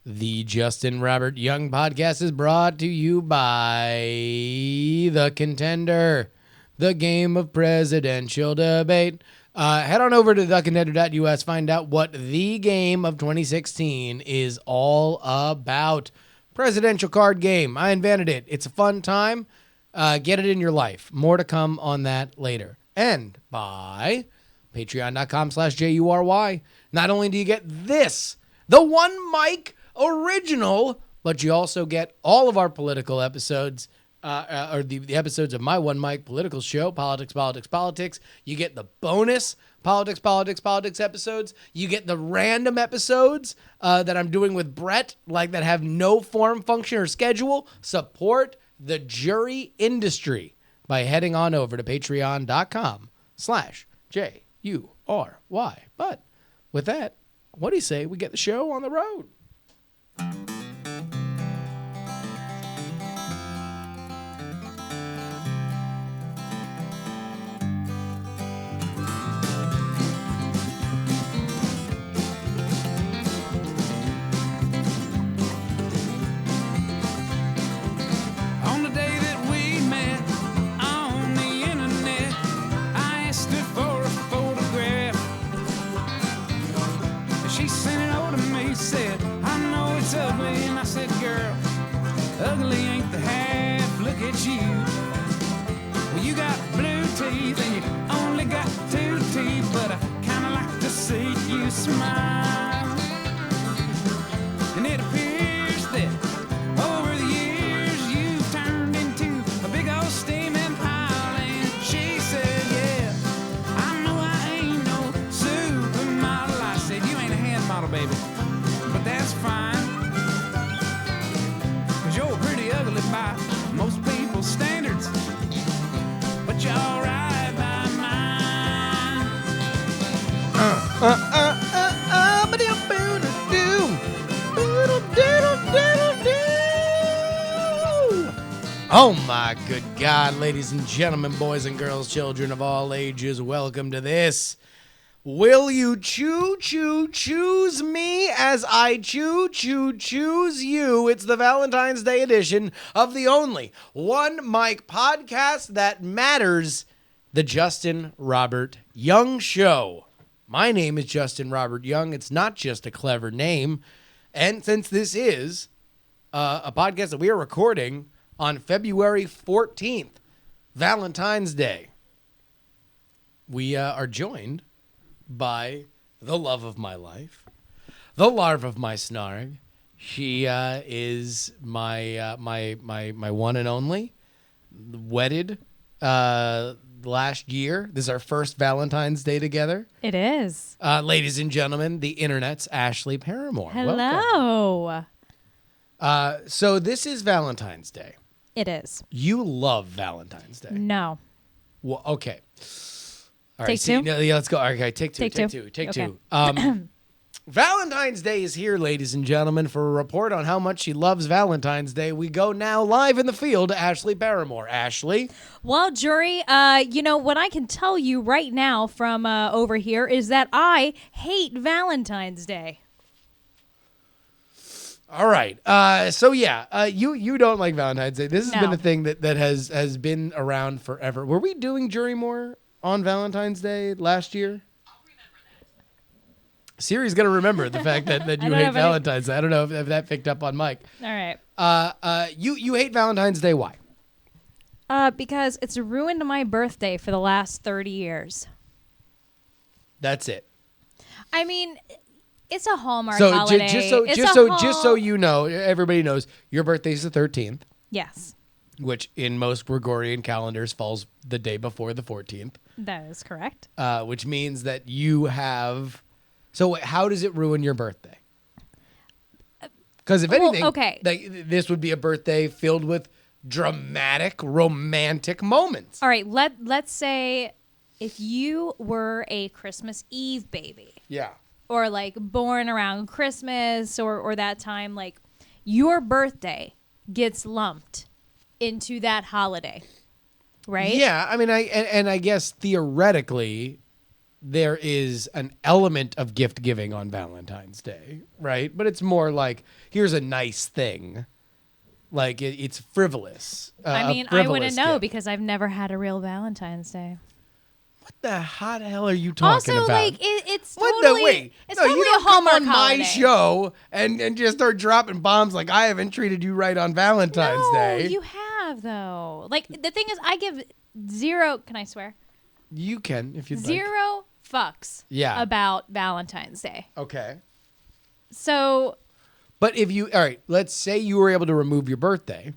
The Justin Robert Young podcast is brought to you by The Contender, the game of presidential debate. Head on over to thecontender.us, find out what the game of 2016 is all about. Presidential card game. I invented it. It's a fun time. Get it in your life. More to come on that later. And by patreon.com/JuRY. Not only do you get this, the One Mic original, but you also get all of our political episodes, or the episodes of my One Mic political show, Politics. You get the bonus Politics episodes. You get the random episodes that I'm doing with Brett, like that have no form, function, or schedule. Support the JuRY industry by heading on over to patreon.com/JuRY. But with that, what do you say we get the show on the road? Ugly, and I said, girl, ugly ain't the half, look at you. Well, you got blue teeth and you only got 2 teeth, but I kinda like to see you smile. And it appears that over the years you've turned into a big old steaming pile. And she said, yeah, I know I ain't no supermodel. I said, you ain't a hand model, baby, but that's fine. You're pretty ugly by most people's standards, but you're alright by mine. Oh my good God, ladies and gentlemen, boys and girls, children of all ages, welcome to this. Will you choose me as I choose you? It's the Valentine's Day edition of the only One Mic podcast that matters, the Justin Robert Young Show. My name is Justin Robert Young. It's not just a clever name. And since this is a podcast that we are recording on February 14th, Valentine's Day, we are joined by the love of my life, the larve of my snarg. She is my one and only, wedded last year. This is our first Valentine's Day together. It is. Ladies and gentlemen, the internet's Ashley Paramore. Hello. Welcome. So this is Valentine's Day. It is. You love Valentine's Day. No. Well, okay. All Take two? No, yeah, let's go. Okay, take two. Valentine's Day is here, ladies and gentlemen. For a report on how much she loves Valentine's Day, we go now live in the field to Ashley Paramore. Ashley? Well, JuRY, what I can tell you right now from over here is that I hate Valentine's Day. All right. You don't like Valentine's Day. This has been a thing that has been around forever. Were we doing JuRY more on Valentine's Day last year? I'll remember that. Siri's going to remember the fact that you hate Valentine's Day. I don't know if that picked up on Mike. All right. You hate Valentine's Day. Why? Because it's ruined my birthday for the last 30 years. That's it. I mean, it's a Hallmark holiday. Just so you know, everybody knows, your birthday's the 13th. Yes. Which in most Gregorian calendars falls the day before the 14th. That is correct. Which means that you have... So how does it ruin your birthday? Because if anything, this would be a birthday filled with dramatic, romantic moments. All right, let's say if you were a Christmas Eve baby. Yeah. Or like born around Christmas or that time, like your birthday gets lumped into that holiday, right? Yeah, I mean, I guess theoretically there is an element of gift giving on Valentine's Day, right? But it's more like, here's a nice thing. Like it's frivolous. I mean, I frivolous wouldn't know gift. because I've never had a real Valentine's Day. What the hot hell are you talking Also, about? like it's What totally, the wait? it's No, totally you don't a Hallmark come on holiday. my show and just start dropping bombs like I haven't treated you right on Valentine's Day. You have though. Like the thing is, I give zero. Can I swear? You can if you like. Zero fucks. Yeah. About Valentine's Day. Okay. So. But if you all right, let's say you were able to remove your birthday.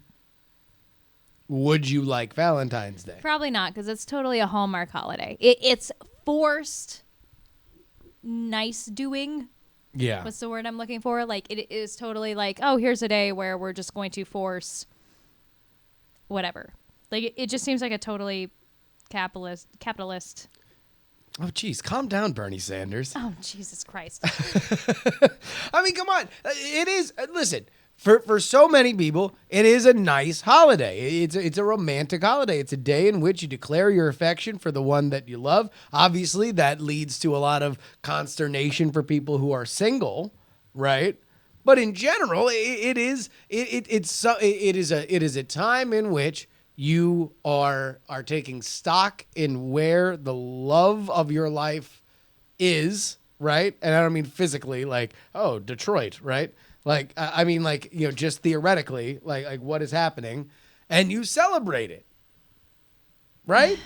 Would you like Valentine's Day? Probably not, because it's totally a Hallmark holiday. It's forced nice doing. Yeah. What's the word I'm looking for? Like, it is totally like, oh, here's a day where we're just going to force whatever. Like, it just seems like a totally capitalist. Oh, geez. Calm down, Bernie Sanders. Oh, Jesus Christ. I mean, come on. It is. Listen. For so many people, it is a nice holiday. It's a romantic holiday. It's a day in which you declare your affection for the one that you love. Obviously, that leads to a lot of consternation for people who are single, right? But in general, it is a time in which you are taking stock in where the love of your life is, right? And I don't mean physically, like, oh, Detroit, right? Like, I mean, like, you know, just theoretically, like what is happening, and you celebrate it, right?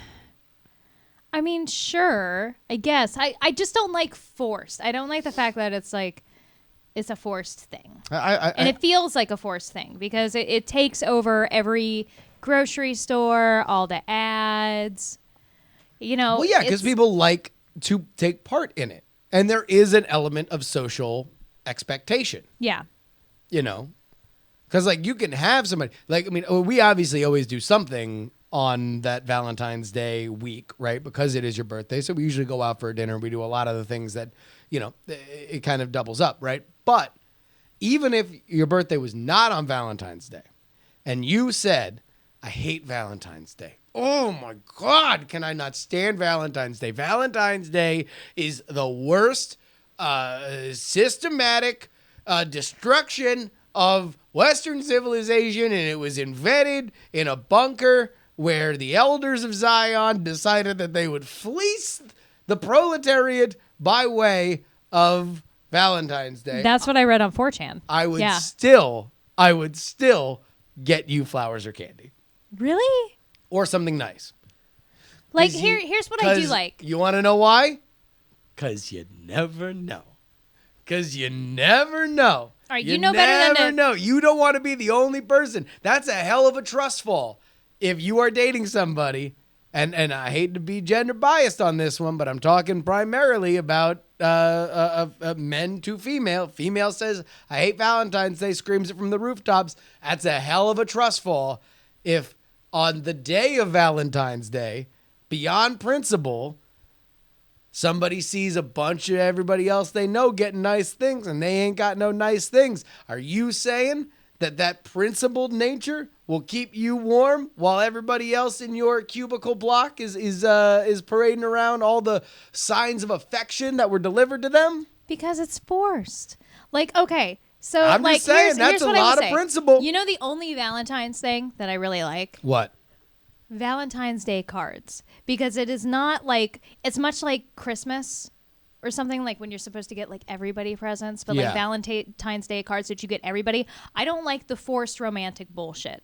I mean, sure, I guess. I just don't like forced. I don't like the fact that it's like, it's a forced thing. And it feels like a forced thing because it takes over every grocery store, all the ads, you know. Well, yeah, because people like to take part in it. And there is an element of social expectation. Yeah. You know, because like you can have somebody like, I mean, we obviously always do something on that Valentine's Day week, right? Because it is your birthday. So we usually go out for a dinner. We do a lot of the things that, you know, it kind of doubles up, right? But even if your birthday was not on Valentine's Day and you said, I hate Valentine's Day. Oh my God, can I not stand Valentine's Day? Valentine's Day is the worst systematic destruction of Western civilization, and it was invented in a bunker where the elders of Zion decided that they would fleece the proletariat by way of Valentine's Day. That's what I read on 4chan. I would still get you flowers or candy. Really? Or something nice. Like, here's what I do like. You want to know why? Because you never know. Because you never know. All right, you know better than to... know. You don't want to be the only person. That's a hell of a trust fall. If you are dating somebody, and I hate to be gender biased on this one, but I'm talking primarily about men to female. Female says, I hate Valentine's Day, screams it from the rooftops. That's a hell of a trust fall. If on the day of Valentine's Day, beyond principle, somebody sees a bunch of everybody else they know getting nice things and they ain't got no nice things. Are you saying that principled nature will keep you warm while everybody else in your cubicle block is parading around all the signs of affection that were delivered to them? Because it's forced. Like, okay, so I'm like, just saying, here's that's a what I will lot of say. principle. You know the only Valentine's thing that I really like? What? Valentine's Day cards. Because it is not like, it's much like Christmas or something, like when you're supposed to get like everybody presents, but Yeah. like Valentine's Day cards that you get everybody. I don't like the forced romantic bullshit.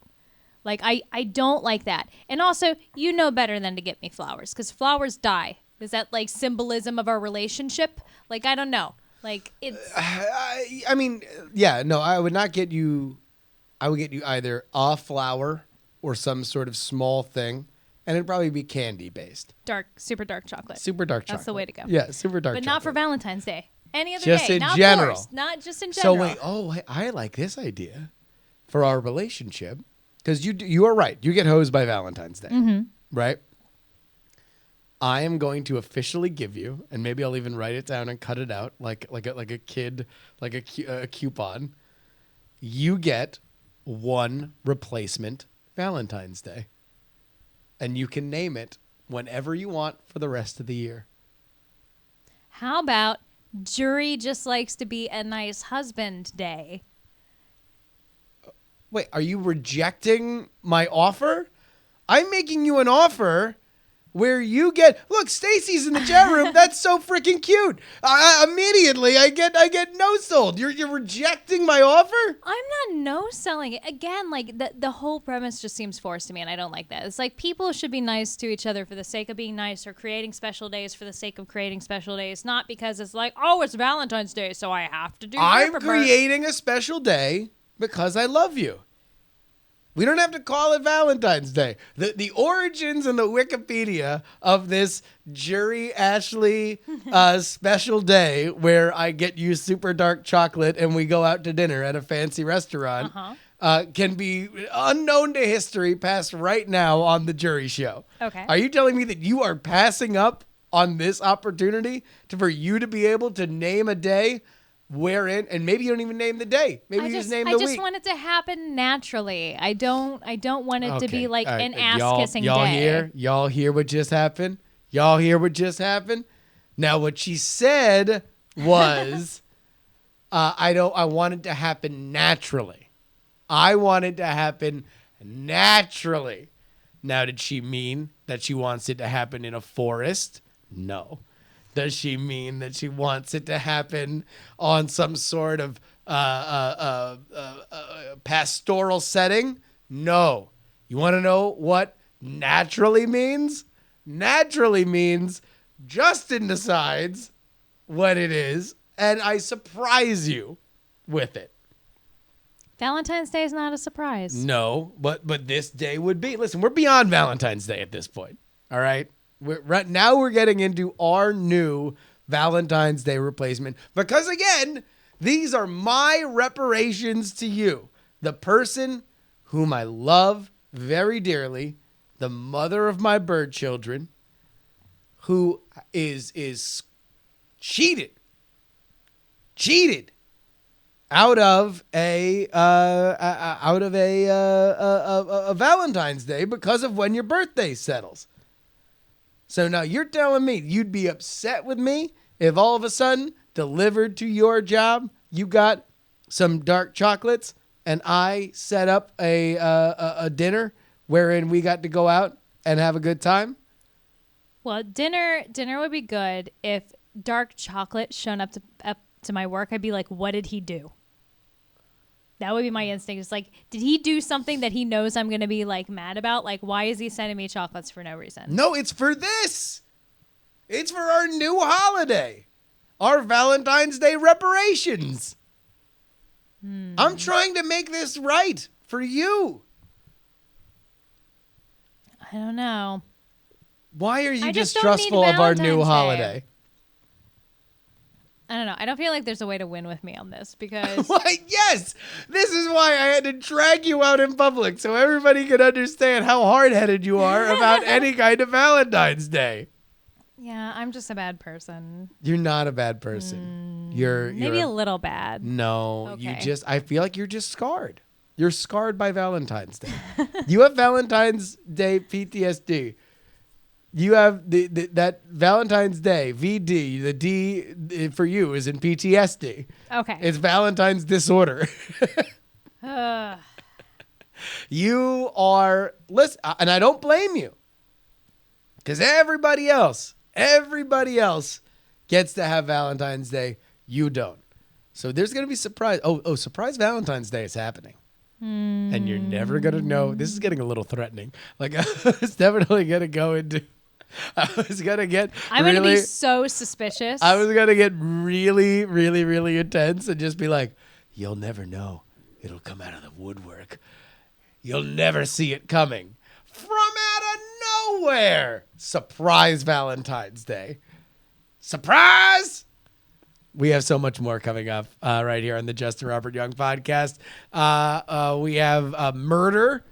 Like, I don't like that. And also, you know better than to get me flowers, because flowers die. Is that like symbolism of our relationship? Like, I don't know. Like, it's... I mean, yeah, no, I would not get you. I would get you either a flower or some sort of small thing, and it'd probably be candy based. super dark chocolate. Super dark chocolate. That's the way to go. Yeah, super dark But chocolate. not for Valentine's Day. Any other Just day. in Not general. forced. Not just in general. So wait, I like this idea for our relationship, because you are right. You get hosed by Valentine's Day, right? I am going to officially give you, and maybe I'll even write it down and cut it out like a kid, like a coupon. You get one replacement Valentine's Day, and you can name it whenever you want for the rest of the year. How about JuRY just likes to be a nice husband day? Wait, are you rejecting my offer? I'm making you an offer where you get, look, Stacy's in the chat room. That's so freaking cute. Immediately I get no sold. You're rejecting my offer? I'm not no selling it. Again, like the whole premise just seems forced to me, and I don't like that. It's like people should be nice to each other for the sake of being nice, or creating special days for the sake of creating special days, not because it's like, oh, it's Valentine's Day, so I have to do I'm creating a special day because I love you. We don't have to call it Valentine's Day. The origins and the Wikipedia of this JuRY Ashley special day where I get you super dark chocolate and we go out to dinner at a fancy restaurant can be unknown to history, passed right now on the JuRY show. Okay. Are you telling me that you are passing up on this opportunity for you to be able to name a day wherein, and maybe you don't even name the day. Maybe you just name the week. I just want it to happen naturally. I don't want it to be like an ass-kissing y'all day. Y'all hear what just happened? Y'all hear what just happened? Now, what she said was, I want it to happen naturally. I want it to happen naturally. Now, did she mean that she wants it to happen in a forest? No. Does she mean that she wants it to happen on some sort of pastoral setting? No. You want to know what naturally means? Naturally means Justin decides what it is, and I surprise you with it. Valentine's Day is not a surprise. No, but this day would be. Listen, we're beyond Valentine's Day at this point. All right? Right now we're getting into our new Valentine's Day replacement because, again, these are my reparations to you, the person whom I love very dearly, the mother of my bird children, who is cheated out of a Valentine's Day because of when your birthday settles. So now you're telling me you'd be upset with me if all of a sudden, delivered to your job, you got some dark chocolates and I set up a dinner wherein we got to go out and have a good time? Well, dinner would be good. If dark chocolate shown up to my work, I'd be like, what did he do? That would be my instinct. It's like, did he do something that he knows I'm going to be like mad about? Like, why is he sending me chocolates for no reason? No, it's for this. It's for our new holiday. Our Valentine's Day reparations. I'm trying to make this right for you. I don't know. Why are you I just don't distrustful need of our new Valentine's Day. holiday? I don't know. I don't feel like there's a way to win with me on this because Why, yes, this is why I had to drag you out in public so everybody could understand how hard-headed you are about any kind of Valentine's Day. yeah, I'm just a bad person. You're not a bad person. You're Maybe a little bad. No, Okay. I feel like you're just scarred. You're scarred by Valentine's Day. You have Valentine's Day PTSD. You have that Valentine's Day, VD, the D for you is in PTSD. Okay. It's Valentine's disorder. You are, listen, and I don't blame you. Because everybody else gets to have Valentine's Day. You don't. So there's going to be surprise. Oh, surprise Valentine's Day is happening. And you're never going to know. This is getting a little threatening. Like, it's definitely going to go into, I'm going to be so suspicious. I was going to get really, really, really intense and just be like, you'll never know. It'll come out of the woodwork. You'll never see it coming. From out of nowhere. Surprise Valentine's Day. Surprise! We have so much more coming up right here on the Justin Robert Young podcast. We have murder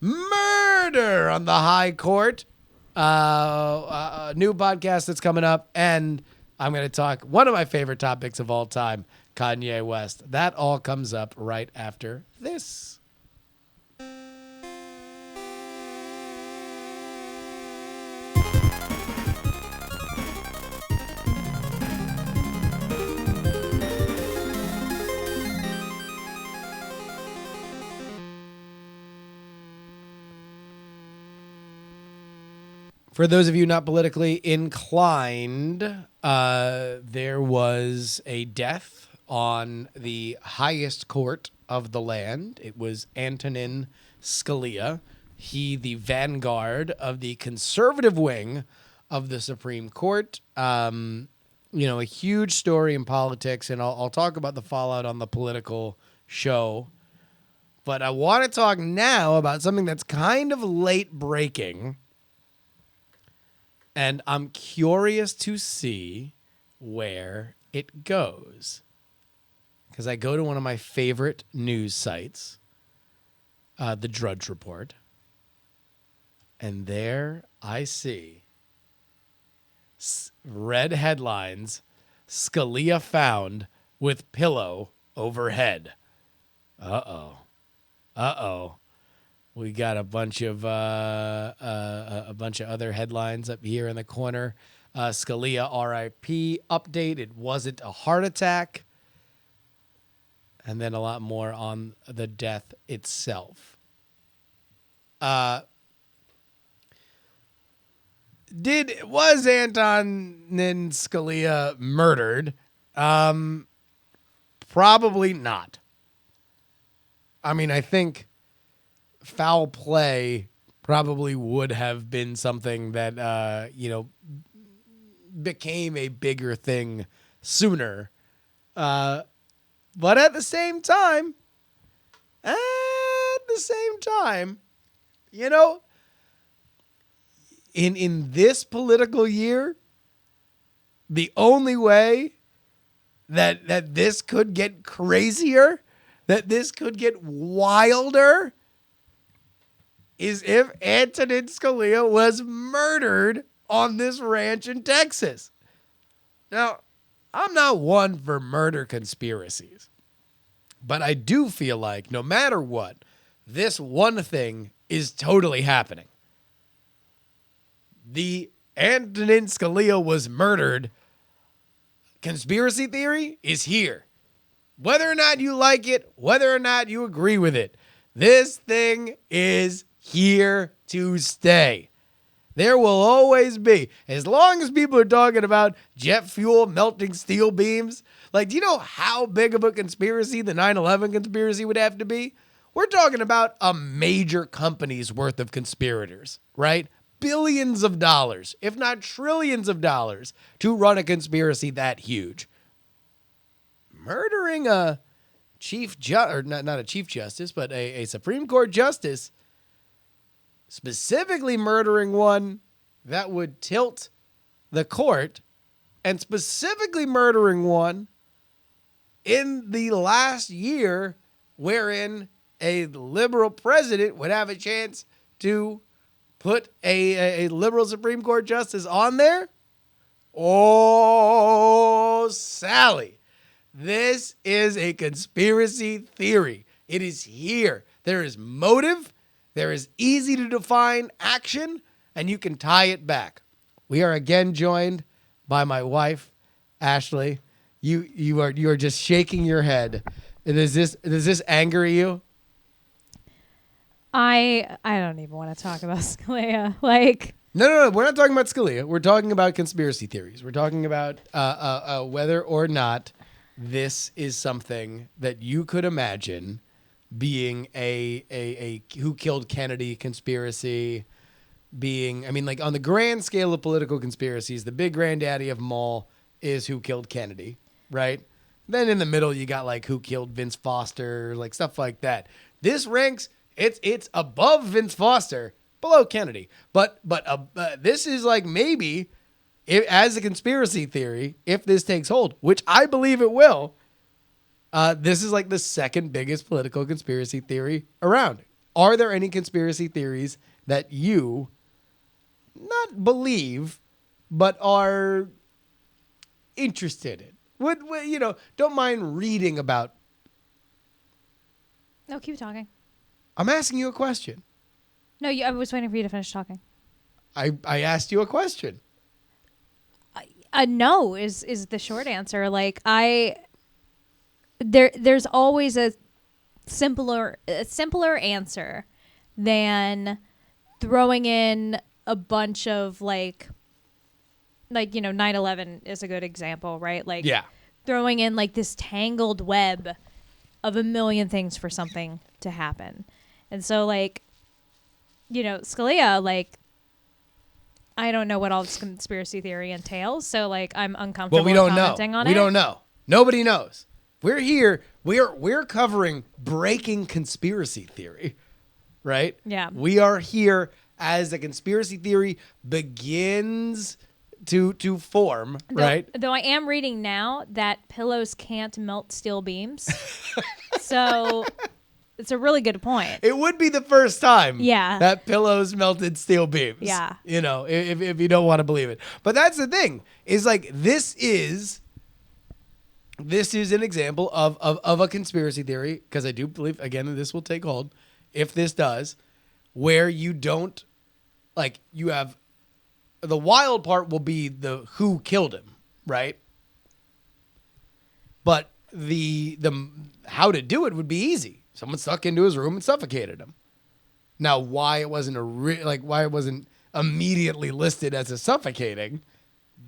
on the high court. A new podcast that's coming up. And I'm going to talk one of my favorite topics of all time, Kanye West. That all comes up right after this. For those of you not politically inclined, there was a death on the highest court of the land. It was Antonin Scalia. He, the vanguard of the conservative wing of the Supreme Court. A huge story in politics, and I'll talk about the fallout on the political show. But I want to talk now about something that's kind of late breaking. And I'm curious to see where it goes. Because I go to one of my favorite news sites, the Drudge Report. And there I see red headlines, Scalia found with pillow overhead. Uh-oh. We got a bunch of other headlines up here in the corner. Scalia RIP update. It wasn't a heart attack. And then a lot more on the death itself. Was Antonin Scalia murdered? Probably not. I mean, I think foul play probably would have been something that, became a bigger thing sooner. But at the same time, in this political year, the only way that this could get crazier, that this could get wilder, is if Antonin Scalia was murdered on this ranch in Texas. Now, I'm not one for murder conspiracies, but I do feel like no matter what, this one thing is totally happening. The Antonin Scalia was murdered conspiracy theory is here. Whether or not you like it, whether or not you agree with it, this thing is here to stay. There will always be, as long as people are talking about jet fuel melting steel beams. Like, do you know how big of a conspiracy the 9/11 conspiracy would have to be? We're talking about a major company's worth of conspirators, right? Billions of dollars, if not trillions of dollars, to run a conspiracy that huge. Murdering a not a chief justice, but a Supreme Court justice, specifically murdering one that would tilt the court, and specifically murdering one in the last year wherein a liberal president would have a chance to put a liberal Supreme Court justice on there. Oh, Sally. This is a conspiracy theory. It is here. There is motive. There is easy to define action, and you can tie it back. We are again joined by my wife, Ashley. You are just shaking your head. Does this anger you? I don't even want to talk about Scalia. Like, No. We're not talking about Scalia. We're talking about conspiracy theories. We're talking about whether or not this is something that you could imagine being a who killed Kennedy conspiracy, being, I mean, like on the grand scale of political conspiracies, the big granddaddy of them all is who killed Kennedy, right? Then in the middle, you got like who killed Vince Foster, like stuff like that. This ranks, it's above Vince Foster, below Kennedy. But this is like maybe, as a conspiracy theory, if this takes hold, which I believe it will, this is like the second biggest political conspiracy theory around. Are there any conspiracy theories that you not believe, but are interested in? Would don't mind reading about? no, keep talking. I'm asking you a question. No, I was waiting for you to finish talking. I asked you a question. No is the short answer. Like, there's always a simpler answer than throwing in a bunch of like 9/11 is a good example, right? Like throwing in like this tangled web of a million things for something to happen. And so like, Scalia, like, I don't know what all this conspiracy theory entails. So like, I'm uncomfortable commenting on it. We don't know. Nobody knows. We're here. We're covering breaking conspiracy theory, right? Yeah. We are here as a conspiracy theory begins to form, right? Though I am reading now that pillows can't melt steel beams. So it's a really good point. It would be the first time Yeah. that pillows melted steel beams. Yeah. If you don't want to believe it. But that's the thing, is like this is an example of a conspiracy theory, because I do believe, again, that this will take hold, if this does, where you don't, like, you have, the wild part will be the who killed him, right? But the how to do it would be easy. Someone stuck into his room and suffocated him. Now, why it wasn't why it wasn't immediately listed as a suffocating,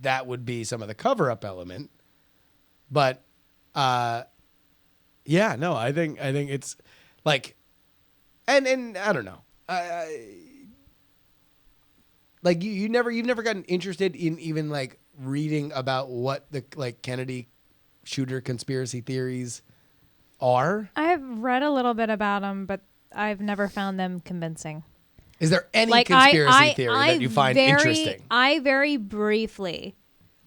that would be some of the cover-up element. But, I think it's like, and I don't know, like you've never gotten interested in even like reading about what the like Kennedy shooter conspiracy theories are. I've read a little bit about them, but I've never found them convincing. Is there any conspiracy theory that you find interesting? I very briefly,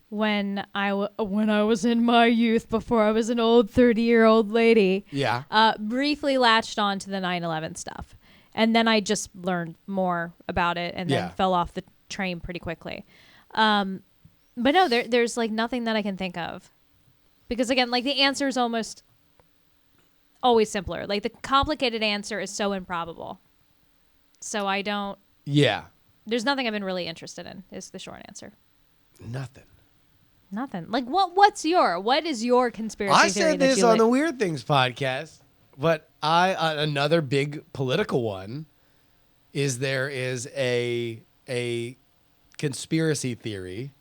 when I was in my youth, before I was an old 30-year-old lady, briefly latched on to the 9/11 stuff. And then I just learned more about it and then fell off the train pretty quickly. But no, there's like nothing that I can think of. Because again, like the answer is almost always simpler. Like the complicated answer is so improbable. So I don't... Yeah. There's nothing I've been really interested in, is the short answer. Nothing. Like what is your conspiracy theory? I said this on the Weird Things podcast, but another big political one is there is a conspiracy theory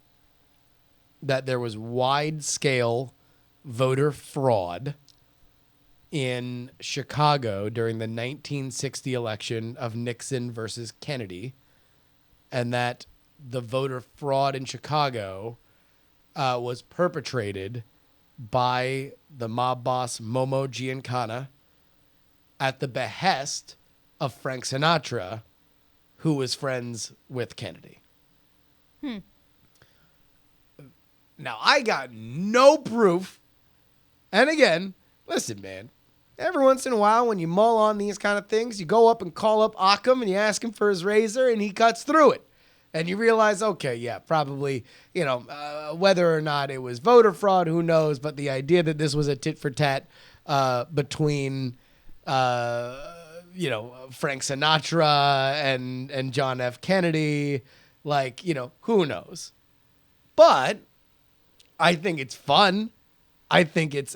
that there was wide-scale voter fraud in Chicago during the 1960 election of Nixon versus Kennedy, and that the voter fraud in Chicago was perpetrated by the mob boss Momo Giancana at the behest of Frank Sinatra, who was friends with Kennedy. Now, I got no proof. And again, listen, man, every once in a while when you mull on these kind of things, you go up and call up Occam and you ask him for his razor and he cuts through it. And you realize, okay, yeah, probably, whether or not it was voter fraud, who knows? But the idea that this was a tit for tat between, Frank Sinatra and John F. Kennedy, like, who knows? But I think it's fun. I think it's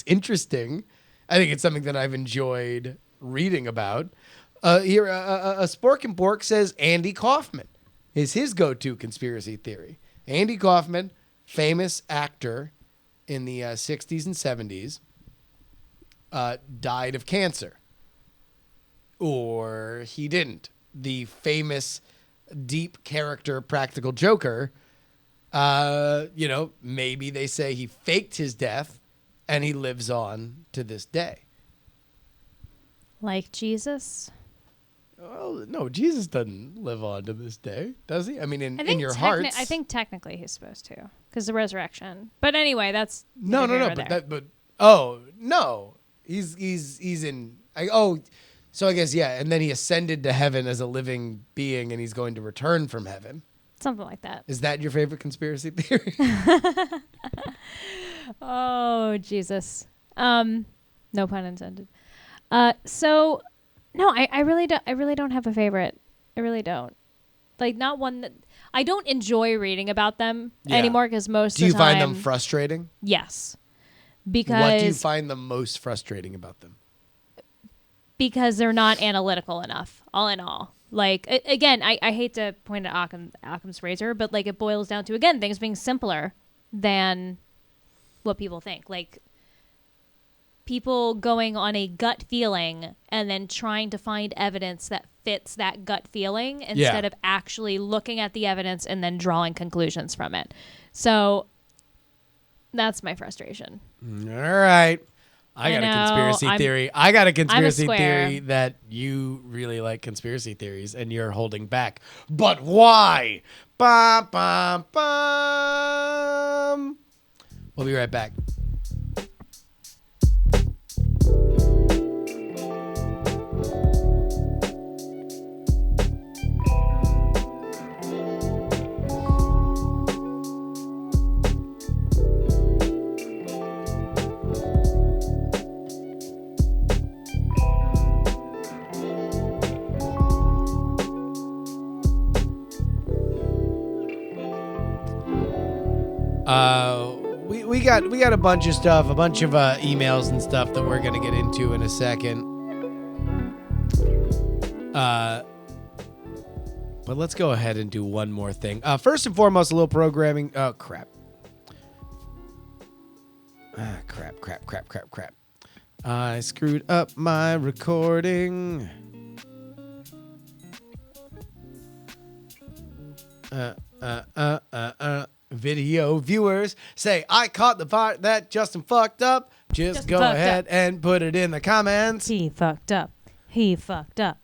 interesting. I think it's something that I've enjoyed reading about. Here, a Spork and Pork says Andy Kaufman is his go-to conspiracy theory. Andy Kaufman, famous actor in the 60s and 70s, died of cancer. Or he didn't. The famous deep character Practical Joker, maybe they say he faked his death and he lives on to this day. Like Jesus? Well, no, Jesus doesn't live on to this day, does he? I mean, in your hearts. I think technically he's supposed to, because the resurrection. But anyway, that's no. He's in. So I guess and then he ascended to heaven as a living being, and he's going to return from heaven. Something like that. Is that your favorite conspiracy theory? Oh, Jesus. No pun intended. So, no, I really don't have a favorite. I really don't. Like, not one that... I don't enjoy reading about them anymore, because most of the time... Do you find them frustrating? Yes. Because... What do you find the most frustrating about them? Because they're not analytical enough, all in all. Like, again, I hate to point at Occam's razor, but like it boils down to, again, things being simpler than what people think. Like people going on a gut feeling and then trying to find evidence that fits that gut feeling instead of actually looking at the evidence and then drawing conclusions from it. So that's my frustration. All right. I got a conspiracy theory. I got a conspiracy theory that you really like conspiracy theories and you're holding back. But why? Bum, bum, bum. We'll be right back. We got a bunch of stuff, a bunch of emails and stuff that we're gonna get into in a second. But let's go ahead and do one more thing. First and foremost, a little programming. Oh crap! Crap! I screwed up my recording. Video viewers say, I caught the part that Justin fucked up. Just go ahead and put it in the comments. He fucked up. All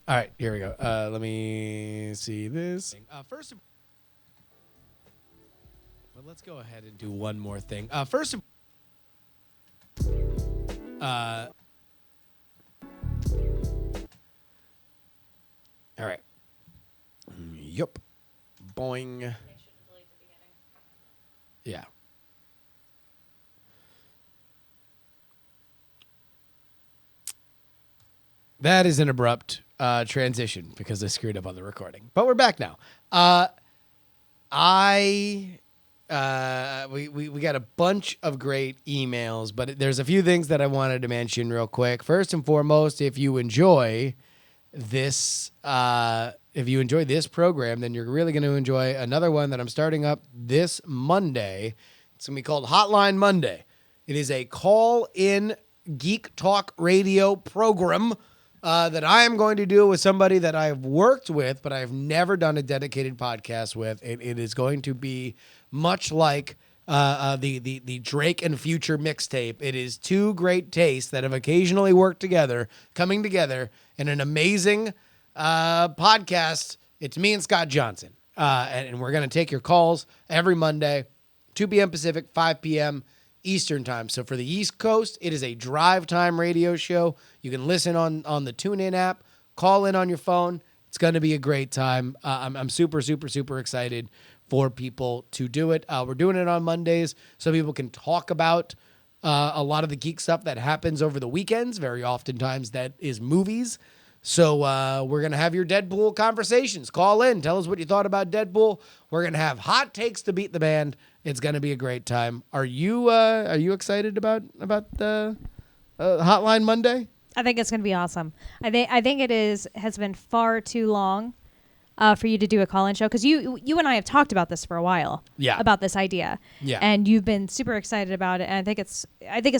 right, here we go. Let me see this. But let's go ahead and do one more thing. All right. Yup. Boing. Yeah. That is an abrupt transition because I screwed up on the recording. But we're back now. We got a bunch of great emails, but there's a few things that I wanted to mention real quick. First and foremost, if you enjoy this program, then you're really going to enjoy another one that I'm starting up this Monday. It's going to be called Hotline Monday. It is a call-in geek talk radio program that I am going to do with somebody that I've worked with, but I've never done a dedicated podcast with. It is going to be much like the Drake and Future mixtape. It is two great tastes that have occasionally worked together, coming together in an amazing podcast. It's me and Scott Johnson. And we're going to take your calls every Monday, 2 p.m. Pacific, 5 p.m. Eastern time. So for the East Coast, it is a drive time radio show. You can listen on the TuneIn app, call in on your phone. It's going to be a great time. I'm super, super, super excited for people to do it. We're doing it on Mondays so people can talk about a lot of the geek stuff that happens over the weekends. Very oftentimes that is movies. So we're going to have your Deadpool conversations. Call in. Tell us what you thought about Deadpool. We're going to have hot takes to beat the band. It's going to be a great time. Are you excited about the Hotline Monday? I think it's going to be awesome. I think it has been far too long for you to do a call-in show, because you and I have talked about this for a while. Yeah. About this idea. Yeah. And you've been super excited about it, and I think it's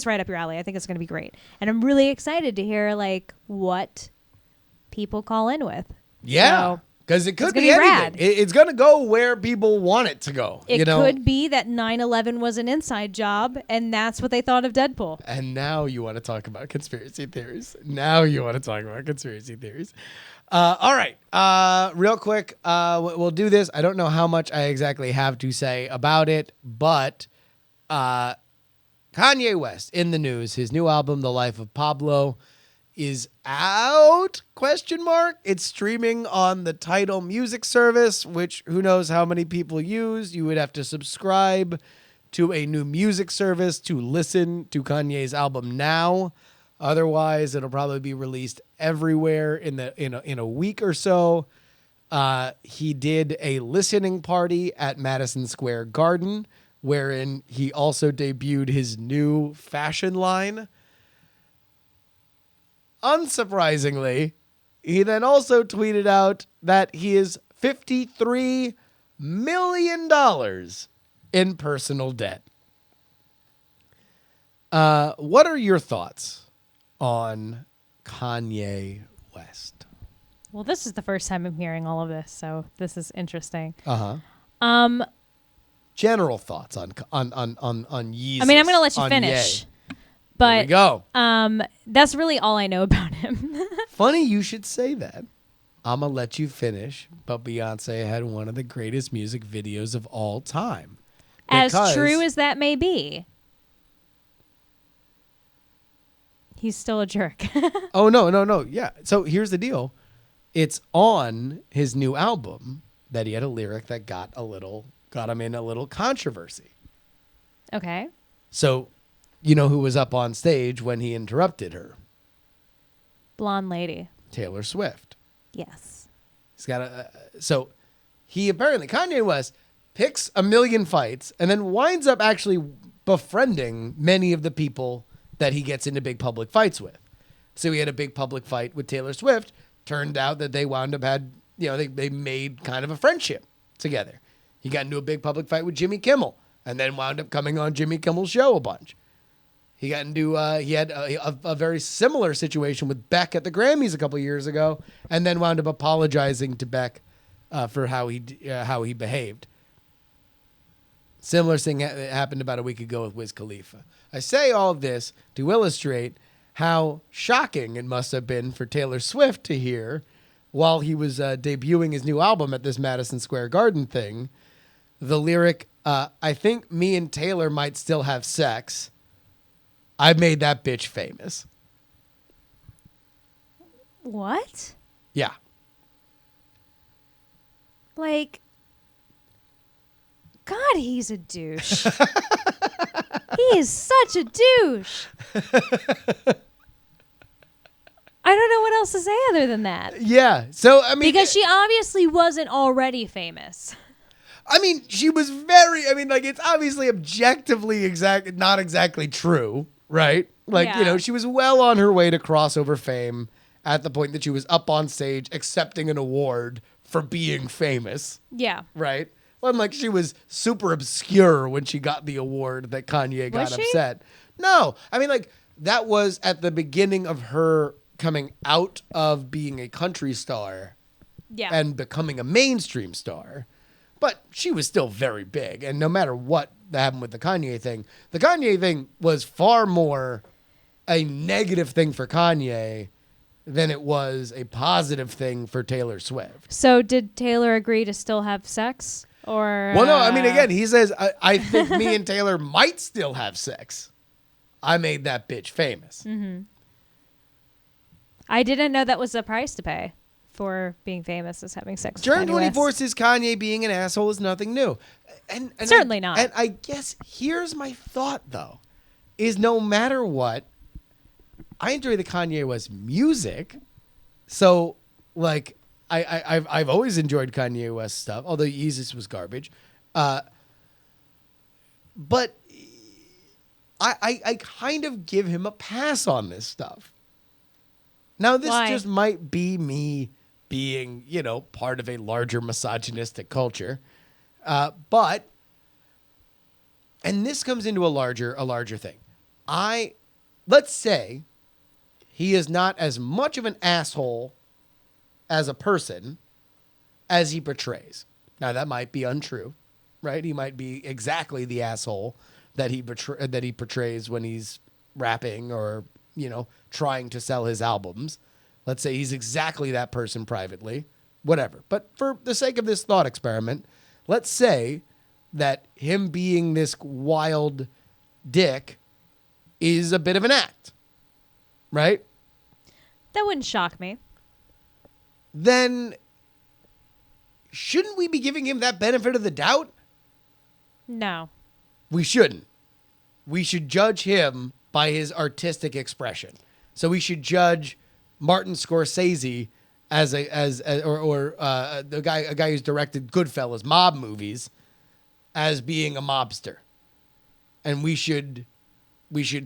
right up your alley. I think it's going to be great, and I'm really excited to hear like what people call in with. Yeah. Because it could be anything. Rad. It's going to go where people want it to go. It could be that 9/11 was an inside job, and that's what they thought of Deadpool. And now you want to talk about conspiracy theories. All right. Real quick, we'll do this. I don't know how much I exactly have to say about it, but Kanye West in the news. His new album, The Life of Pablo, is out? ? It's streaming on the Tidal music service, which who knows how many people use. You would have to subscribe to a new music service to listen to Kanye's album now. Otherwise, it'll probably be released everywhere in a week or so. He did a listening party at Madison Square Garden, wherein he also debuted his new fashion line. Unsurprisingly, He then also tweeted out that he is $53 million in personal debt. What are your thoughts on Kanye West? Well, this is the first time I'm hearing all of this, so this is interesting. General thoughts on Yeezus. I mean, I'm going to let you finish. Ye. But There we go. That's really all I know about him. Funny you should say that. I'm going to let you finish, but Beyonce had one of the greatest music videos of all time. As true as that may be. He's still a jerk. Oh, no. Yeah. So here's the deal. It's on his new album that he had a lyric that got him in a little controversy. Okay. So, you know who was up on stage when he interrupted her? Blonde lady. Taylor Swift. Yes. He's got so he apparently, Kanye West, picks a million fights and then winds up actually befriending many of the people that he gets into big public fights with. So he had a big public fight with Taylor Swift. Turned out that they wound up they made kind of a friendship together. He got into a big public fight with Jimmy Kimmel and then wound up coming on Jimmy Kimmel's show a bunch. He got into he had a very similar situation with Beck at the Grammys a couple years ago, and then wound up apologizing to Beck for how he behaved. Similar thing happened about a week ago with Wiz Khalifa. I say all of this to illustrate how shocking it must have been for Taylor Swift to hear while he was debuting his new album at this Madison Square Garden thing, the lyric, I think me and Taylor might still have sex. I made that bitch famous. What? Yeah. Like, God, he's a douche. He is such a douche. I don't know what else to say other than that. Yeah. So, I mean, because she obviously wasn't already famous. I mean, she was it's obviously objectively not exactly true, right? She was well on her way to crossover fame at the point that she was up on stage accepting an award for being famous. Yeah. Right? Well, she was super obscure when she got the award that Kanye got upset. No. I mean, that was at the beginning of her coming out of being a country star and becoming a mainstream star. But she was still very big. And no matter what happened with the Kanye thing was far more a negative thing for Kanye than it was a positive thing for Taylor Swift. So did Taylor agree to still have sex? Or well, no, I mean, again, he says, I think me and Taylor might still have sex. I made that bitch famous. Mm-hmm. I didn't know that was the price to pay for being famous, is having sex with During Kanye 24 West. says Kanye being an asshole is nothing new. And Certainly not. And I guess here's my thought, though, is no matter what, I enjoy the Kanye West music. So, I've always enjoyed Kanye West stuff, although Yeezus was garbage. But I kind of give him a pass on this stuff. Now, this Why? just might be me being, part of a larger misogynistic culture. But, and this comes into a larger thing. Let's say he is not as much of an asshole as a person as he portrays. Now, that might be untrue, right? He might be exactly the asshole that he portrays when he's rapping or, trying to sell his albums. Let's say he's exactly that person privately, whatever. But for the sake of this thought experiment, let's say that him being this wild dick is a bit of an act, right? That wouldn't shock me. Then shouldn't we be giving him that benefit of the doubt? No. We shouldn't. We should judge him by his artistic expression. So we should judge Martin Scorsese as a guy who's directed Goodfellas mob movies as being a mobster. And we should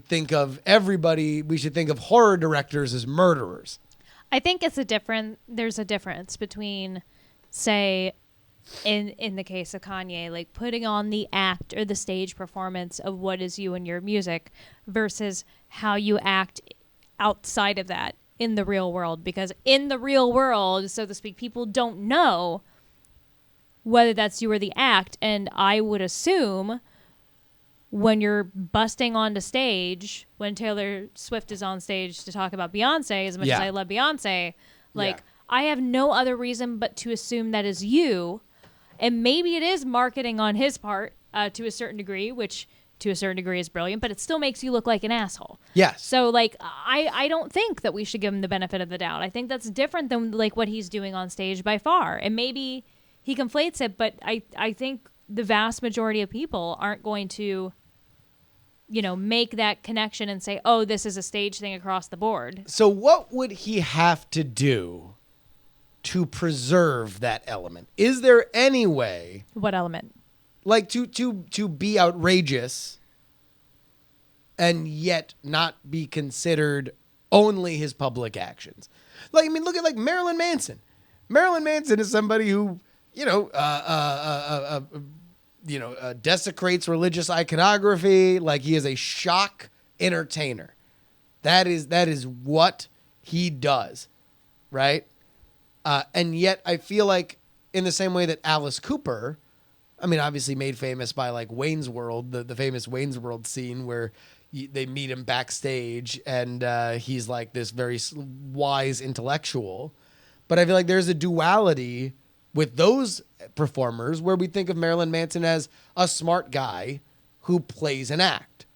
think of everybody. We should think of horror directors as murderers. I think there's a difference between, say, in the case of Kanye, like putting on the act or the stage performance of what is you and your music versus how you act outside of that in the real world. Because in the real world, so to speak, people don't know whether that's you or the act. And I would assume when you're busting onto stage, when Taylor Swift is on stage to talk about Beyonce, as much as I love Beyonce, like I have no other reason but to assume that is you. And maybe it is marketing on his part to a certain degree, which to a certain degree is brilliant, but it still makes you look like an asshole. Yes. So like, I don't think that we should give him the benefit of the doubt. I think that's different than like what he's doing on stage by far. And maybe he conflates it, but I think the vast majority of people aren't going to, you know, make that connection and say, oh, this is a stage thing across the board. So what would he have to do to preserve that element? Is there any way? What element? Like to be outrageous and yet not be considered only his public actions. Like, I mean, look at like Marilyn Manson. Marilyn Manson is somebody who, desecrates religious iconography. Like, he is a shock entertainer. That is what he does, right? And yet I feel like in the same way that Alice Cooper, I mean, obviously made famous by like Wayne's World, the famous Wayne's World scene where they meet him backstage and he's like this very wise intellectual. But I feel like there's a duality with those performers where we think of Marilyn Manson as a smart guy who plays an act.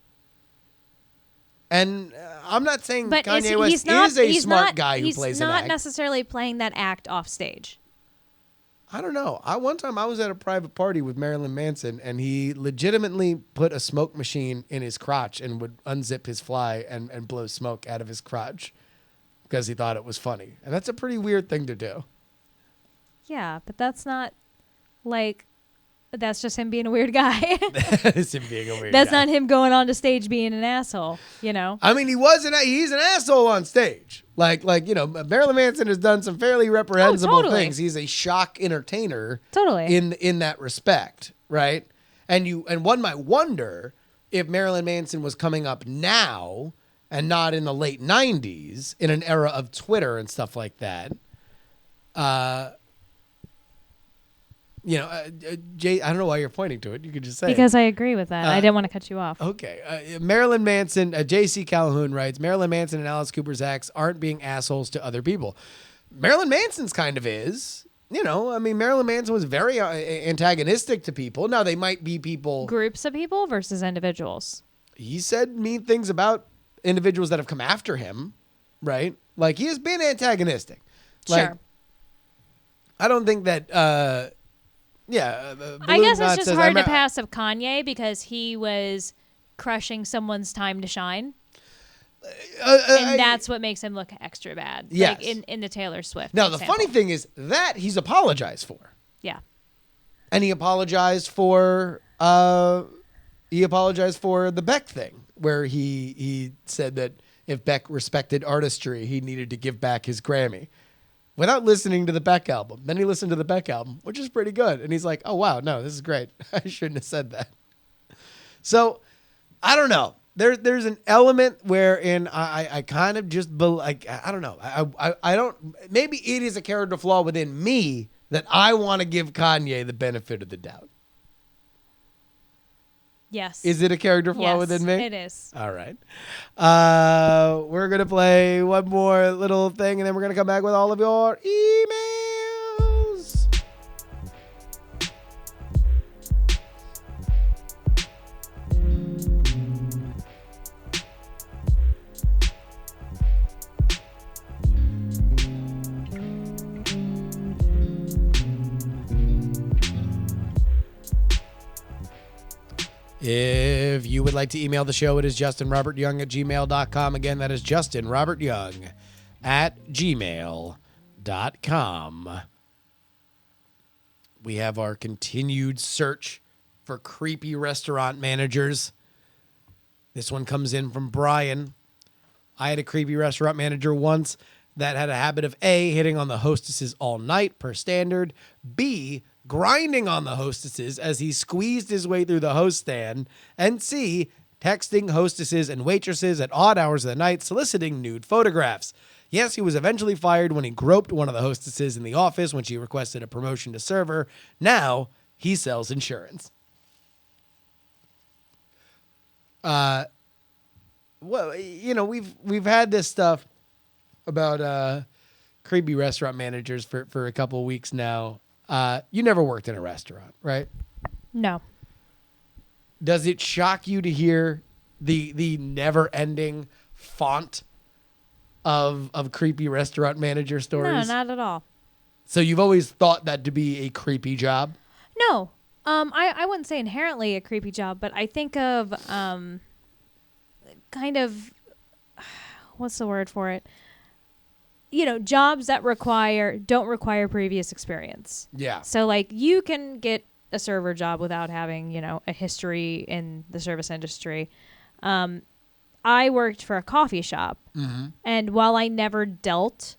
And I'm not saying but Kanye West is a smart guy who plays an act. He's not necessarily playing that act off stage. I don't know. One time I was at a private party with Marilyn Manson, and he legitimately put a smoke machine in his crotch and would unzip his fly and blow smoke out of his crotch because he thought it was funny. And that's a pretty weird thing to do. Yeah, but that's not like... That's just him being a weird guy. That's him being a weird guy. That's not him going on to stage being an asshole, you know? I mean, he's an asshole on stage. Like Marilyn Manson has done some fairly reprehensible things. He's a shock entertainer. Totally. In that respect, right? And one might wonder if Marilyn Manson was coming up now and not in the late 90s in an era of Twitter and stuff like that. Jay, I don't know why you're pointing to it. You could just say because I agree with that. I didn't want to cut you off. Okay. Marilyn Manson, J.C. Calhoun writes, Marilyn Manson and Alice Cooper's acts aren't being assholes to other people. Marilyn Manson's kind of is. Marilyn Manson was very antagonistic to people. Now, they might be people. Groups of people versus individuals. He said mean things about individuals that have come after him, right? Like, he has been antagonistic. Like, sure. I don't think that... I guess it's just hard to pass of Kanye because he was crushing someone's time to shine. And that's what makes him look extra bad. Yes. Like in the Taylor Swift Now, example. the funny thing is that he's apologized for. Yeah. And he apologized for the Beck thing, where he said that if Beck respected artistry, he needed to give back his Grammy. Without listening to the Beck album. Then he listened to the Beck album, which is pretty good. And he's like, oh, wow, no, this is great. I shouldn't have said that. So, I don't know. There's an element wherein I kind of just, I don't know. I don't, maybe it is a character flaw within me that I want to give Kanye the benefit of the doubt. Yes. Is it a character flaw within me? It is. All right. We're going to play one more little thing, and then we're going to come back with all of your emails. If you would like to email the show, it is justinrobertyoung@gmail.com. Again, that is justinrobertyoung@gmail.com. We have our continued search for creepy restaurant managers. This one comes in from Brian. I had a creepy restaurant manager once that had a habit of A, hitting on the hostesses all night per standard, B, grinding on the hostesses as he squeezed his way through the host stand, and C, texting hostesses and waitresses at odd hours of the night soliciting nude photographs. Yes, he was eventually fired when he groped one of the hostesses in the office when she requested a promotion to server. Now he sells insurance. Well, we've had this stuff about creepy restaurant managers for a couple of weeks now. You never worked in a restaurant, right? No. Does it shock you to hear the never-ending font of creepy restaurant manager stories? No, not at all. So you've always thought that to be a creepy job? No. I wouldn't say inherently a creepy job, but I think of kind of what's the word for it? Jobs that don't require previous experience. Yeah. So like you can get a server job without having, a history in the service industry. I worked for a coffee shop, and while I never dealt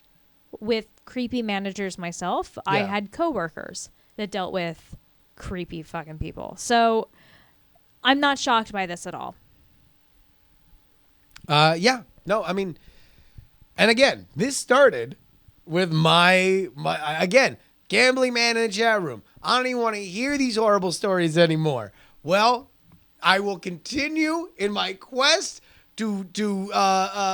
with creepy managers myself, I had coworkers that dealt with creepy fucking people. So I'm not shocked by this at all. Yeah. No, I mean, and again, this started with my gambling man in the chat room. I don't even want to hear these horrible stories anymore. Well, I will continue in my quest to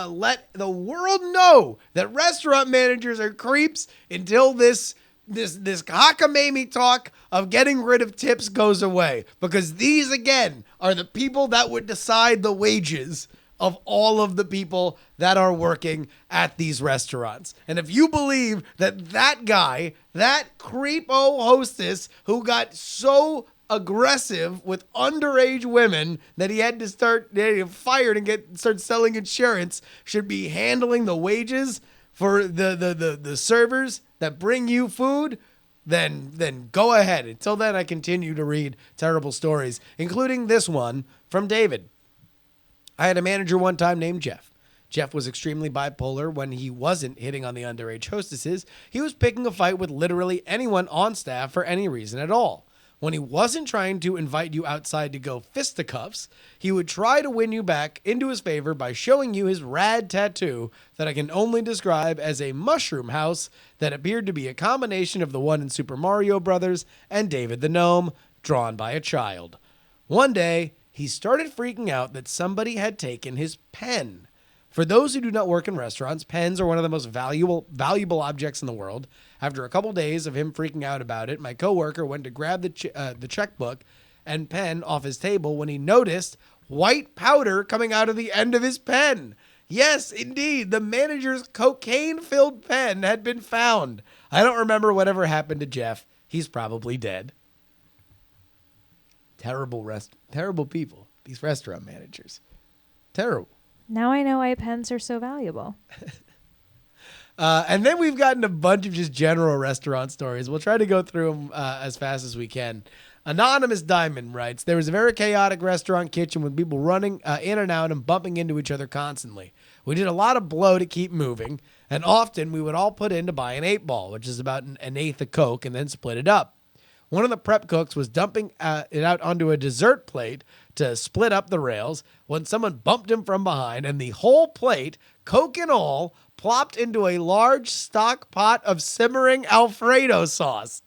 let the world know that restaurant managers are creeps until this cockamamie talk of getting rid of tips goes away. Because these, again, are the people that would decide the wages of all of the people that are working at these restaurants. And if you believe that guy, that creepo hostess who got so aggressive with underage women that he had to get fired and start selling insurance, should be handling the wages for the servers that bring you food, then go ahead. Until then, I continue to read terrible stories, including this one from David. I had a manager one time named Jeff. Jeff was extremely bipolar. When he wasn't hitting on the underage hostesses, he was picking a fight with literally anyone on staff for any reason at all. When he wasn't trying to invite you outside to go fisticuffs, he would try to win you back into his favor by showing you his rad tattoo that I can only describe as a mushroom house that appeared to be a combination of the one in Super Mario Brothers and David the Gnome, drawn by a child. One day, he started freaking out that somebody had taken his pen. For those who do not work in restaurants, pens are one of the most valuable objects in the world. After a couple days of him freaking out about it, my coworker went to grab the checkbook and pen off his table when he noticed white powder coming out of the end of his pen. Yes, indeed, the manager's cocaine-filled pen had been found. I don't remember whatever happened to Jeff. He's probably dead. Terrible people, these restaurant managers. Terrible. Now I know why pens are so valuable. And then we've gotten a bunch of just general restaurant stories. We'll try to go through them as fast as we can. Anonymous Diamond writes, there was a very chaotic restaurant kitchen with people running in and out and bumping into each other constantly. We did a lot of blow to keep moving, and often we would all put in to buy an 8-ball, which is about an eighth of Coke, and then split it up. One of the prep cooks was dumping it out onto a dessert plate to split up the rails when someone bumped him from behind, and the whole plate, Coke and all, plopped into a large stock pot of simmering Alfredo sauce.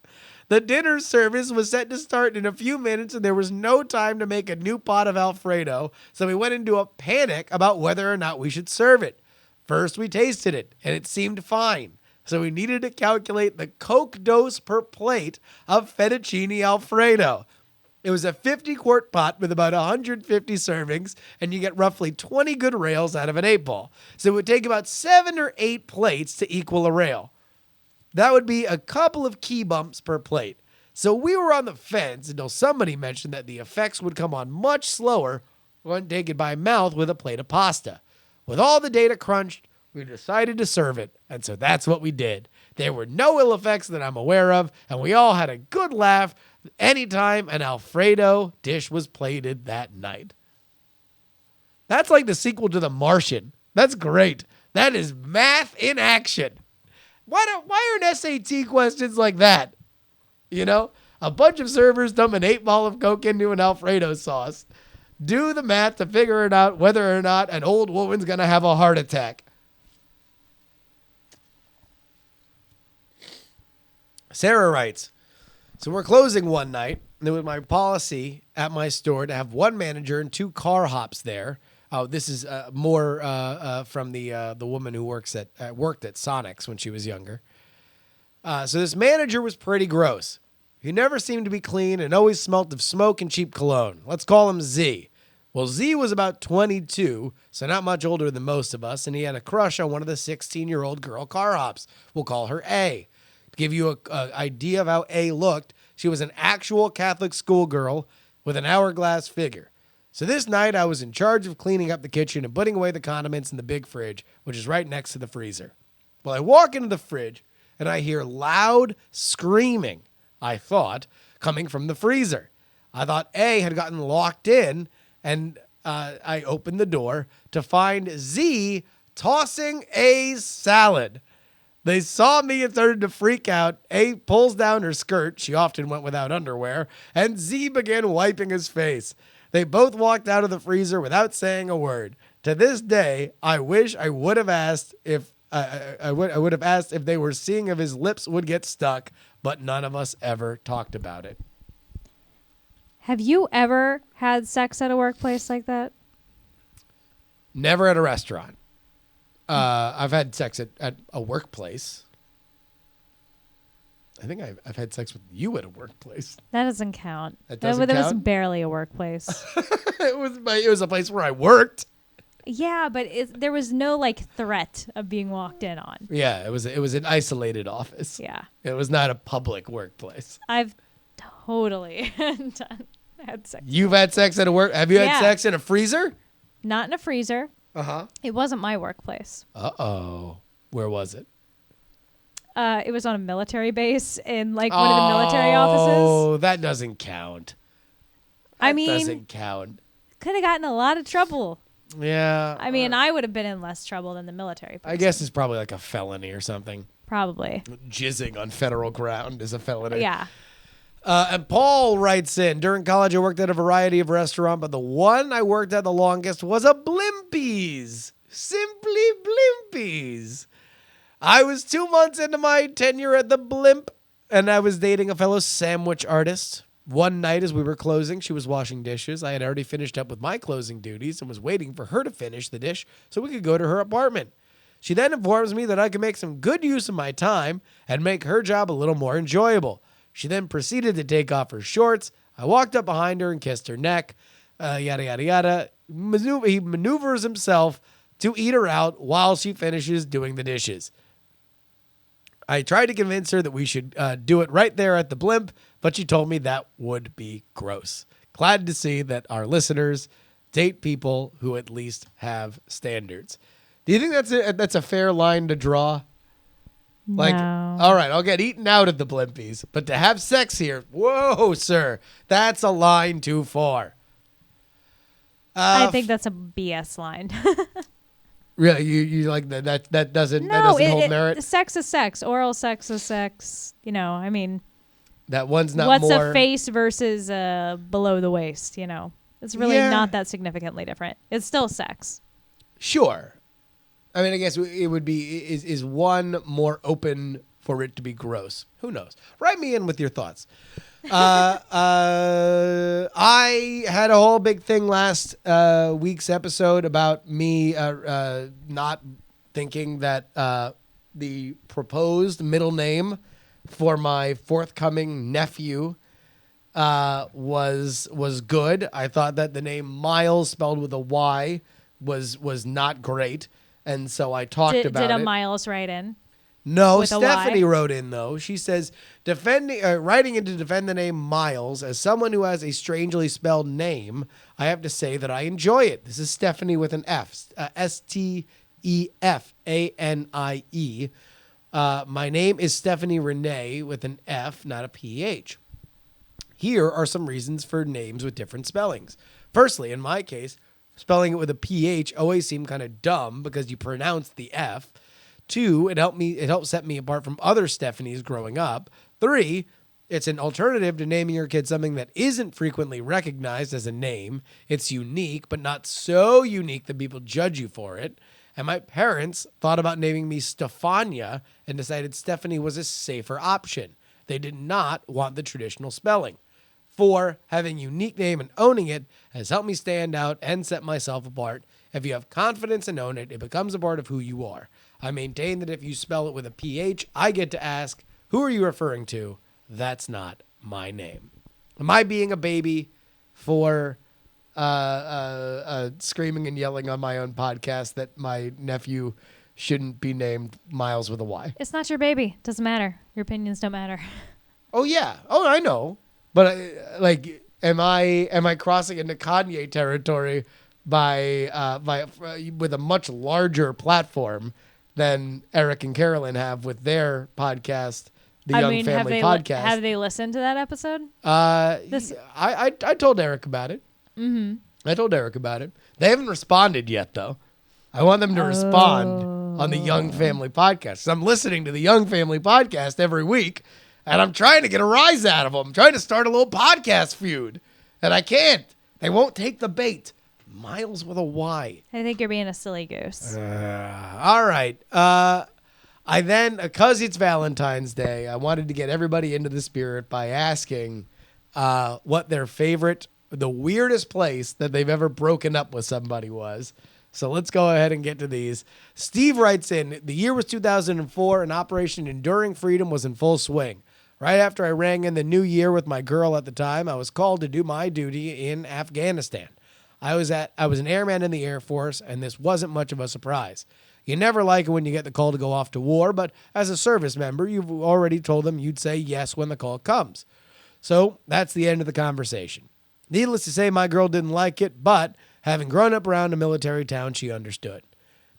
The dinner service was set to start in a few minutes, and there was no time to make a new pot of Alfredo, so we went into a panic about whether or not we should serve it. First, we tasted it, and it seemed fine. So we needed to calculate the Coke dose per plate of fettuccine Alfredo. It was a 50-quart pot with about 150 servings, and you get roughly 20 good rails out of an 8-ball. So it would take about 7 or 8 plates to equal a rail. That would be a couple of key bumps per plate. So we were on the fence until somebody mentioned that the effects would come on much slower when taken by mouth with a plate of pasta. With all the data crunched, we decided to serve it, and so that's what we did. There were no ill effects that I'm aware of, and we all had a good laugh anytime an Alfredo dish was plated that night. That's like the sequel to The Martian. That's great. That is math in action. Why aren't SAT questions like that? You know, a bunch of servers dump an 8-ball of Coke into an Alfredo sauce. Do the math to figure it out whether or not an old woman's going to have a heart attack. Sarah writes, so we're closing one night, and it was my policy at my store to have one manager and 2 car hops there. Oh, this is more from the woman who worked at Sonic's when she was younger. So this manager was pretty gross. He never seemed to be clean and always smelt of smoke and cheap cologne. Let's call him Z. Well, Z was about 22, so not much older than most of us, and he had a crush on one of the 16-year-old girl car hops. We'll call her A. To give you an idea of how A looked, she was an actual Catholic schoolgirl with an hourglass figure. So this night, I was in charge of cleaning up the kitchen and putting away the condiments in the big fridge, which is right next to the freezer. Well, I walk into the fridge, and I hear loud screaming, I thought, coming from the freezer. I thought A had gotten locked in, and I opened the door to find Z tossing A's salad. They saw me and started to freak out. A pulls down her skirt. She often went without underwear. And Z began wiping his face. They both walked out of the freezer without saying a word. To this day, I wish I would have asked if I would have asked if they were seeing if his lips would get stuck, but none of us ever talked about it. Have you ever had sex at a workplace like that? Never at a restaurant. I've had sex at a workplace. I think I've had sex with you at a workplace. That doesn't count. That doesn't count? was barely a workplace. It was a place where I worked. Yeah, but there was no threat of being walked in on. Yeah, it was an isolated office. Yeah. It was not a public workplace. I've totally had sex. You've had sex at a work? Have you had sex in a freezer? Not in a freezer. Uh-huh. It wasn't my workplace. Uh-oh. Where was it? It was on a military base in one of the military offices. Oh, that doesn't count. That doesn't count. Could have gotten a lot of trouble. Yeah. I would have been in less trouble than the military person. I guess it's probably like a felony or something. Probably. Jizzing on federal ground is a felony. Yeah. And Paul writes in, during college I worked at a variety of restaurants, but the one I worked at the longest was a Blimpies. Simply Blimpies. I was 2 months into my tenure at the Blimp, and I was dating a fellow sandwich artist. One night as we were closing, she was washing dishes. I had already finished up with my closing duties and was waiting for her to finish the dish so we could go to her apartment. She then informs me that I can make some good use of my time and make her job a little more enjoyable. She then proceeded to take off her shorts. I walked up behind her and kissed her neck. Yada, yada, yada. He maneuvers himself to eat her out while she finishes doing the dishes. I tried to convince her that we should do it right there at the Blimp, but she told me that would be gross. Glad to see that our listeners date people who at least have standards. Do you think that's a fair line to draw? No. All right, I'll get eaten out at the Blimpies, but to have sex here, whoa, sir, that's a line too far. I think that's a BS line. Really, you like that doesn't hold merit? Sex is sex. Oral sex is sex. That one's not what's more... a face versus below the waist, It's really not that significantly different. It's still sex. Sure. I mean, I guess it would be, is one more open for it to be gross? Who knows? Write me in with your thoughts. I had a whole big thing last week's episode about me not thinking that the proposed middle name for my forthcoming nephew was good. I thought that the name Miles, spelled with a Y, was not great. And so I talked about it. Did a Miles write in? No, Stephanie wrote in, though. She says, writing in to defend the name Miles, as someone who has a strangely spelled name, I have to say that I enjoy it. This is Stephanie with an F, Stefanie. My name is Stephanie Renee with an F, not a PH. Here are some reasons for names with different spellings. Firstly, in my case, Spelling it with a PH always seemed kind of dumb because you pronounce the F. 2, it helped set me apart from other Stephanies growing up. 3, it's an alternative to naming your kid something that isn't frequently recognized as a name. It's unique, but not so unique that people judge you for it. And my parents thought about naming me Stefania and decided Stephanie was a safer option. They did not want the traditional spelling. 4, having a unique name and owning it has helped me stand out and set myself apart. If you have confidence and own it, it becomes a part of who you are. I maintain that if you spell it with a PH, I get to ask, who are you referring to? That's not my name. Am I being a baby for screaming and yelling on my own podcast that my nephew shouldn't be named Miles with a Y? It's not your baby. Doesn't matter. Your opinions don't matter. Oh, yeah. Oh, I know. But am I crossing into Kanye territory by with a much larger platform than Eric and Carolyn have with their podcast, the Young Family Podcast? Have they listened to that episode? I told Eric about it. Mm-hmm. I told Eric about it. They haven't responded yet, though. I want them to respond on the Young Family Podcast. So I'm listening to the Young Family Podcast every week, and I'm trying to get a rise out of them. I'm trying to start a little podcast feud, and I can't. They won't take the bait. Miles with a Y. I think you're being a silly goose. All right. Because it's Valentine's Day, I wanted to get everybody into the spirit by asking what their favorite, the weirdest place that they've ever broken up with somebody was. So let's go ahead and get to these. Steve writes in, the year was 2004 and Operation Enduring Freedom was in full swing. Right after I rang in the new year with my girl at the time, I was called to do my duty in Afghanistan. I was an airman in the Air Force, and this wasn't much of a surprise. You never like it when you get the call to go off to war, but as a service member, you've already told them you'd say yes when the call comes. So that's the end of the conversation. Needless to say, my girl didn't like it, but having grown up around a military town, she understood.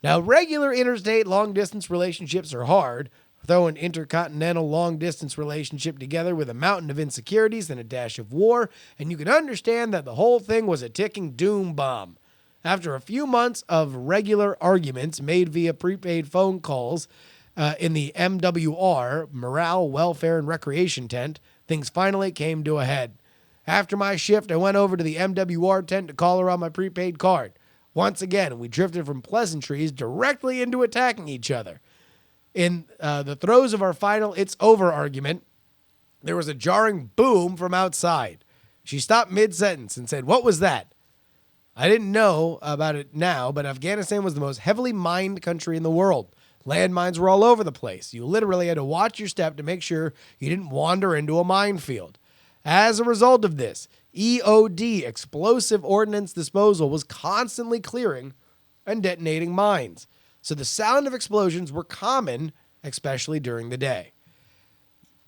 Now, regular interstate long-distance relationships are hard. Throw an intercontinental long-distance relationship together with a mountain of insecurities and a dash of war, and you can understand that the whole thing was a ticking doom bomb. After a few months of regular arguments made via prepaid phone calls in the MWR, Morale, Welfare, and Recreation tent, things finally came to a head. After my shift, I went over to the MWR tent to call her on my prepaid card. Once again, we drifted from pleasantries directly into attacking each other. In the throes of our final "it's over" argument, there was a jarring boom from outside. She stopped mid-sentence and said, "What was that?" I didn't know about it now, but Afghanistan was the most heavily mined country in the world. Landmines were all over the place. You literally had to watch your step to make sure you didn't wander into a minefield. As a result of this, EOD, Explosive Ordnance Disposal, was constantly clearing and detonating mines. So the sound of explosions were common, especially during the day.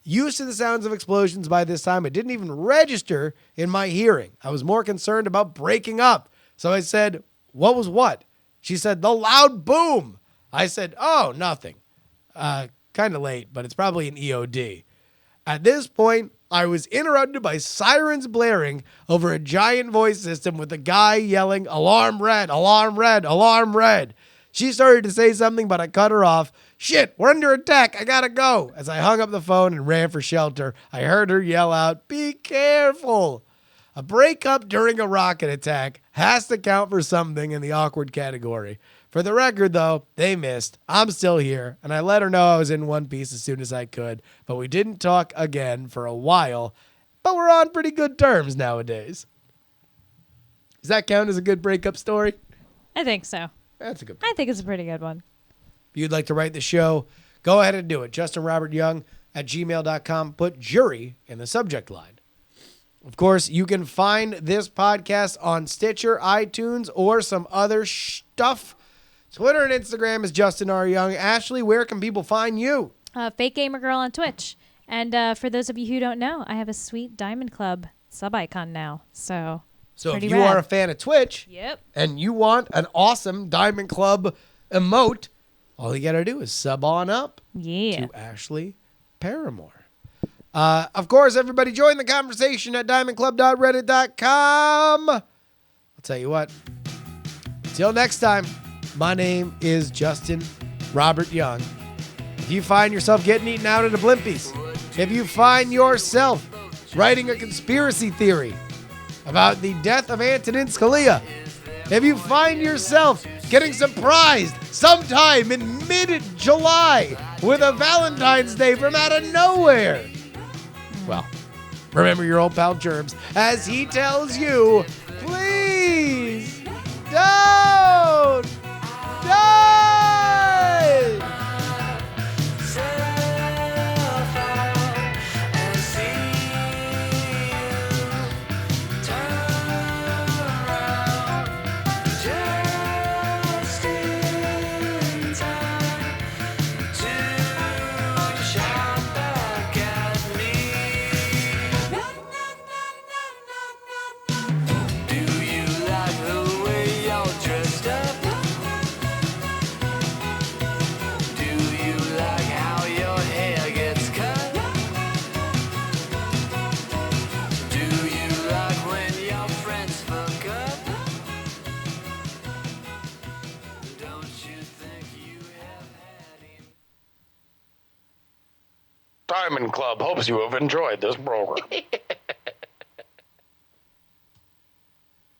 Used to the sounds of explosions by this time, it didn't even register in my hearing. I was more concerned about breaking up. So I said, "What was what?" She said, "The loud boom." I said, "Oh, nothing." Kind of late, but it's probably an EOD. At this point, I was interrupted by sirens blaring over a giant voice system with a guy yelling, "Alarm red, alarm red, alarm red." She started to say something, but I cut her off. "Shit, we're under attack. I gotta go." As I hung up the phone and ran for shelter, I heard her yell out, "Be careful." A breakup during a rocket attack has to count for something in the awkward category. For the record, though, they missed. I'm still here, and I let her know I was in one piece as soon as I could, but we didn't talk again for a while, but we're on pretty good terms nowadays. Does that count as a good breakup story? I think so. That's a good I think it's a pretty good one. If you'd like to write the show, go ahead and do it. JustinRobertYoung@gmail.com. Put JuRY in the subject line. Of course, you can find this podcast on Stitcher, iTunes, or some other stuff. Twitter and Instagram is Justin R. Young. Ashley, where can people find you? Fake Gamer Girl on Twitch. And for those of you who don't know, I have a sweet Diamond Club sub-icon now. So if you are a fan of Twitch yep, and you want an awesome Diamond Club emote, all you got to do is sub on up to Ashley Paramore. Of course, everybody join the conversation at diamondclub.reddit.com. I'll tell you what, Till next time, my name is Justin Robert Young. If you find yourself getting eaten out at the Blimpies, if you find yourself writing a conspiracy theory about the death of Antonin Scalia, if you find yourself getting surprised sometime in mid-July with a Valentine's Day from out of nowhere, well, remember your old pal Germs as he tells you, please don't die! Diamond Club hopes you have enjoyed this program.